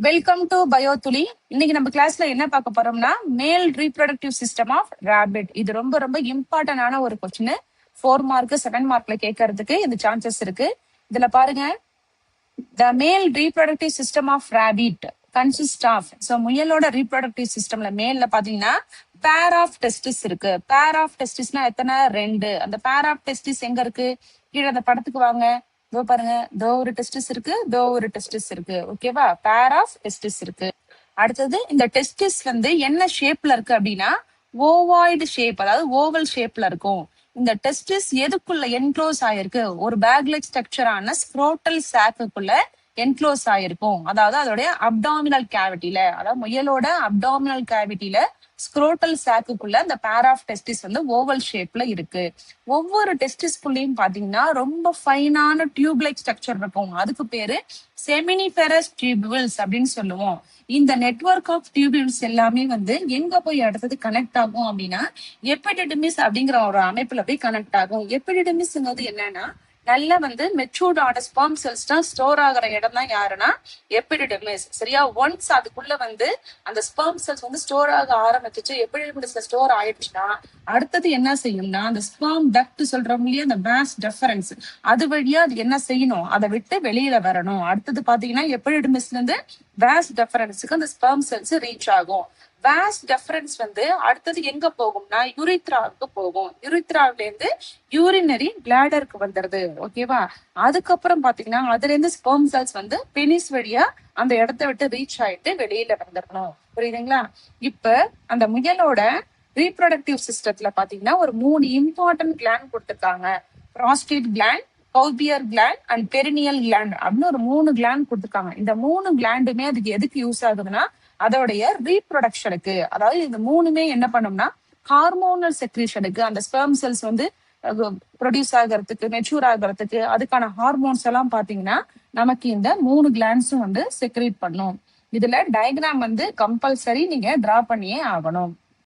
Welcome to பயோதுளி. இன்னைக்கு நம்ம கிளாஸ்ல என்ன பார்க்க போறோம்னா மேல் ரீப்ரொடக்டிவ் சிஸ்டம் ஆஃப் ராபிட். இது ரொம்ப ரொம்ப இம்பார்ட்டன்டான ஒரு கொஸ்டின். 4 மார்க் 7 மார்க்ல கேட்கறதுக்கு இந்த சான்சஸ் இருக்கு. இதுல பாருங்க, the male reproductive system of rabbit consist of. So முயலோட ரீப்ரொடக்டிவ் சிஸ்டம்ல மேல்ல பாத்தீங்கன்னா பேர் ஆஃப் டெஸ்டிஸ் இருக்கு. பேர் ஆஃப் டெஸ்டிஸ்னா எத்தனை? 2. அந்த பேர் ஆஃப் டெஸ்டிஸ் எங்க இருக்கு? கீழே அந்த படத்துக்கு வாங்க. இதோ பாருங்க, இதோ ஒரு டெஸ்டிஸ் இருக்கு, இதோ ஒரு டெஸ்டிஸ் இருக்கு. ஓகேவா? பேர் ஆஃப் டெஸ்டிஸ் இருக்கு. அடுத்தது இந்த டெஸ்டிஸ் வந்து என்ன ஷேப்ல இருக்கு அப்படின்னா ஓவாய்டு ஷேப், அதாவது ஓவல் ஷேப்ல இருக்கும். இந்த டெஸ்டிஸ் எதுக்குள்ள என்க்ளோஸ் ஆயிருக்கு? ஒரு பேக் லைக் ஸ்ட்ரக்சரான ஸ்க்ரோட்டல் சாக்குக்குள்ள என்க்ளோஸ் ஆயிருக்கும். அதாவது அதோடைய அப்டாமினல் கேவிட்டில, அதாவது முயலோட அப்டாமினல் கேவிட்டில ஸ்க்ரோட்டல் சாக்குக்குள்ள இந்த பேர் ஆஃப் டெஸ்டிஸ் வந்து ஓவல் ஷேப்ல இருக்கு. ஒவ்வொரு டெஸ்டிஸ்குள்ளயும் பாத்தீங்கன்னா ரொம்ப ஃபைனான டியூப் லைக் ஸ்ட்ரக்சர் இருக்கும். அதுக்கு பேரு செமினிஃபெரஸ் டியூபிள்ஸ் அப்படின்னு சொல்லுவோம். இந்த நெட்வொர்க் ஆஃப் டியூபிள்ஸ் எல்லாமே வந்து எங்க போய் அடுத்தது கனெக்ட் ஆகும் அப்படின்னா எபிடிடிமிஸ் அப்படிங்கிற ஒரு அமைப்புல போய் கனெக்ட் ஆகும். எபிடிடிமிஸ்ங்கிறது என்னன்னா நல்ல வந்து மெச்சூர்டான ஸ்பெர்ம் செல்ஸ் தான் ஸ்டோர் ஆகிற இடம் தான் யாருன்னா எபிடிடிமிஸ். சரியா? ஒன்ஸ் அதுக்குள்ள வந்து அந்த ஸ்பெர்ம் செல்ஸ் வந்து ஸ்டோர் ஆக ஆரம்பிச்சிச்சு, எபிடிடிமிஸ்ல ஸ்டோர் ஆயிடுச்சுன்னா அடுத்தது என்ன செய்யும்னா அந்த ஸ்பெர்ம் டக்ட் சொல்றோம் இல்லையா, அந்த வாஸ் டெஃபரன்ஸ், அது வழியா அது என்ன செய்யணும்? அதை விட்டு வெளியில வரணும். அடுத்தது பாத்தீங்கன்னா எபிடிடிமிஸ்ல இருந்து வாஸ் டெஃபரன்ஸுக்கு அந்த ஸ்பெர்ம் செல்ஸ் ரீச் ஆகும். வாஸ் டெஃபரன்ஸ் வந்து அடுத்தது எங்க போகும்னா யூரித்ராவுக்கு போகும். யூரித்ராவில இருந்து யூரினரி பிளாடருக்கு வந்துருது. ஓகேவா? அதுக்கப்புறம் பாத்தீங்கன்னா அதுல இருந்து ஸ்பெர்ம் செல்ஸ் வந்து பெனிஸ் வழியா அந்த இடத்த விட்டு ரீச் ஆயிட்டு வெளியில வந்துடணும். புரியுதுங்களா? இப்ப அந்த முயலோட ரீப்ரொடக்டிவ் சிஸ்டத்துல பாத்தீங்கன்னா ஒரு 3 இம்பார்ட்டன்ட் கிளாண்ட் கொடுத்திருக்காங்க. Prostate gland, cowper gland and perineal gland அப்படின்னு ஒரு 3 கிளாண்ட் கொடுத்திருக்காங்க. இந்த 3 கிளாண்டுமே அதுக்கு எதுக்கு யூஸ் ஆகுதுன்னா அதோடைய ரீப்ரொடக்ஷனுக்கு. அதாவது இந்த 3மே என்ன பண்ணும்னா ஹார்மோனல் செக்ரீஷனுக்கு, அந்த ஸ்பெர்ம் செல்ஸ் வந்து ப்ரொடியூஸ் ஆகிறதுக்கு, மெச்சூர் ஆகிறதுக்கு அதுக்கான ஹார்மோன்ஸ் எல்லாம் பாத்தீங்கன்னா நமக்கு இந்த 3 கிளாண்ட்ஸும் வந்து செக்ரீட் பண்ணும். இதுல டயக்ராம் வந்து கம்பல்சரி நீங்க டிரா பண்ணியே ஆகணும்.